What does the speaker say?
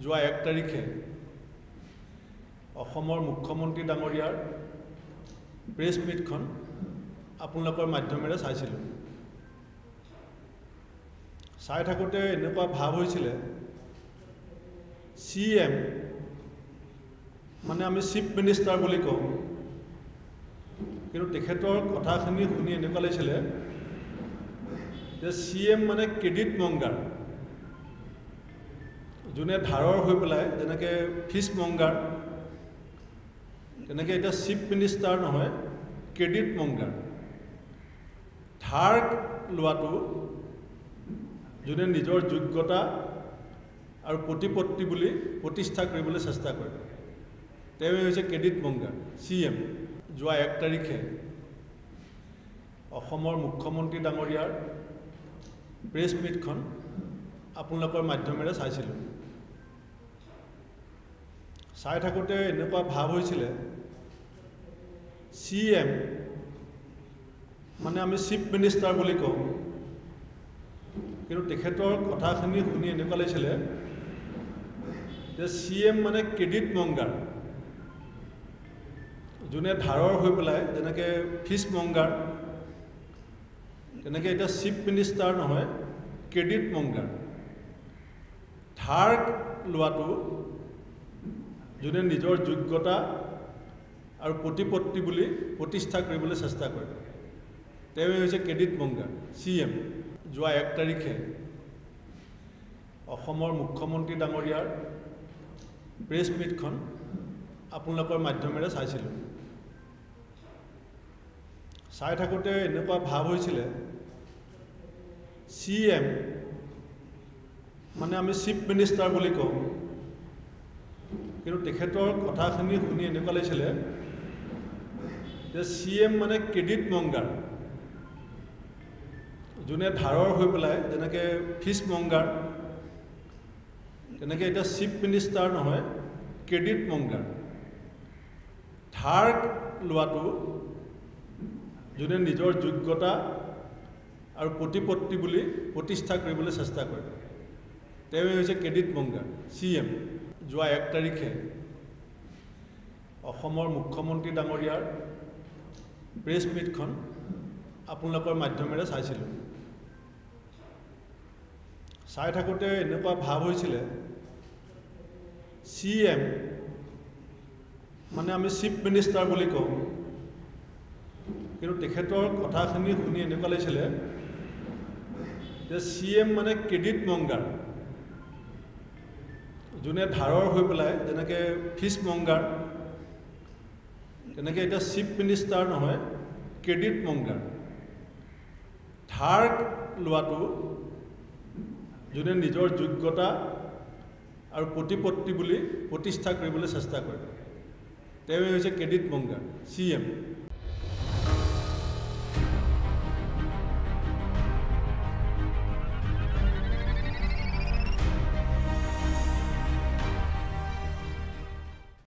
যোৱা 1 তাৰিখে অসমৰ মুখ্যমন্ত্ৰী ডাঙৰীয়াৰ প্ৰেছ মিটখন আপোনালোকৰ মাধ্যমেৰে চাইছিলোঁ। চাই থাকোঁতে এনেকুৱা ভাৱ হৈছিলে CM মানে আমি চিফ মিনিষ্টাৰ বুলি কওঁ, কিন্তু তেখেতৰ কথাখিনি শুনি এনেকুৱা লাগিছিলে যে CM মানে ক্ৰেডিট মংগাৰ, যোনে ধাৰৰ হৈ পেলাই যেনেকৈ ফিছ মংগাৰ, তেনেকৈ এতিয়া চিফ মিনিষ্টাৰ নহয়, ক্ৰেডিট মংগাৰ। ধাৰ লোৱাটো যোনে নিজৰ যোগ্যতা আৰু প্ৰতিপত্তি বুলি প্ৰতিষ্ঠা কৰিবলৈ চেষ্টা কৰে, তেওঁৱে হৈছে ক্ৰেডিট মংগাৰ CM। যোৱা 1 তাৰিখে অসমৰ মুখ্যমন্ত্ৰী ডাঙৰীয়াৰ প্ৰেছ মিটখন আপোনালোকৰ মাধ্যমেৰে চাইছিলোঁ। চাই থাকোঁতে এনেকুৱা ভাৱ হৈছিলে CM মানে আমি চিফ মিনিষ্টাৰ বুলি কওঁ, কিন্তু তেখেতৰ কথাখিনি শুনি এনেকুৱা লাগিছিলে যে CM মানে ক্ৰেডিট মংগাৰ, যোনে ধাৰৰ হৈ পেলাই যেনেকৈ ফিছ মংগাৰ, তেনেকৈ এতিয়া চিফ মিনিষ্টাৰ নহয়, ক্ৰেডিট মংগাৰ। ধাৰ লোৱাটো যোনে নিজৰ যোগ্যতা আৰু প্ৰতিপত্তি বুলি প্ৰতিষ্ঠা কৰিবলৈ চেষ্টা কৰে, তেওঁৱে হৈছে ক্ৰেডিট মংগাৰ CM। যোৱা 1 তাৰিখে অসমৰ মুখ্যমন্ত্ৰী ডাঙৰীয়াৰ প্ৰেছ মিটখন আপোনালোকৰ মাধ্যমেৰে চাইছিলোঁ। চাই থাকোঁতে এনেকুৱা ভাৱ হৈছিলে CM মানে আমি চিফ মিনিষ্টাৰ বুলি কওঁ, কিন্তু তেখেতৰ কথাখিনি শুনি এনেকুৱা লাগিছিলে যে CM মানে ক্ৰেডিট মংগাৰ, যোনে ধাৰৰ হৈ পেলাই যেনেকৈ ফিছ মংগাৰ, তেনেকৈ এতিয়া চিফ মিনিষ্টাৰ নহয়, ক্ৰেডিট মংগাৰ। ধাৰ লোৱাটো যোনে নিজৰ যোগ্যতা আৰু প্ৰতিপত্তি বুলি প্ৰতিষ্ঠা কৰিবলৈ চেষ্টা কৰে, তেওঁৱে হৈছে ক্ৰেডিট মংগাৰ CM। যোৱা 1 তাৰিখে অসমৰ মুখ্যমন্ত্ৰী ডাঙৰীয়াৰ প্ৰেছ মিটখন আপোনালোকৰ মাধ্যমেৰে চাইছিলোঁ। চাই থাকোঁতে এনেকুৱা ভাৱ হৈছিলে CM মানে আমি চিফ মিনিষ্টাৰ বুলি কওঁ, কিন্তু তেখেতৰ কথাখিনি শুনি এনেকুৱা লাগিছিলে যে CM মানে ক্ৰেডিট মংগাৰ, যোনে ধাৰৰ হৈ পেলাই যেনেকৈ ফিছ মংগাৰ, তেনেকৈ এতিয়া চিফ মিনিষ্টাৰ নহয়, ক্ৰেডিট মংগাৰ। ধাৰ লোৱাটো যোনে নিজৰ যোগ্যতা আৰু প্ৰতিপত্তি বুলি প্ৰতিষ্ঠা কৰিবলৈ চেষ্টা কৰে, তেওঁৱে হৈছে ক্ৰেডিট মংগাৰ CM।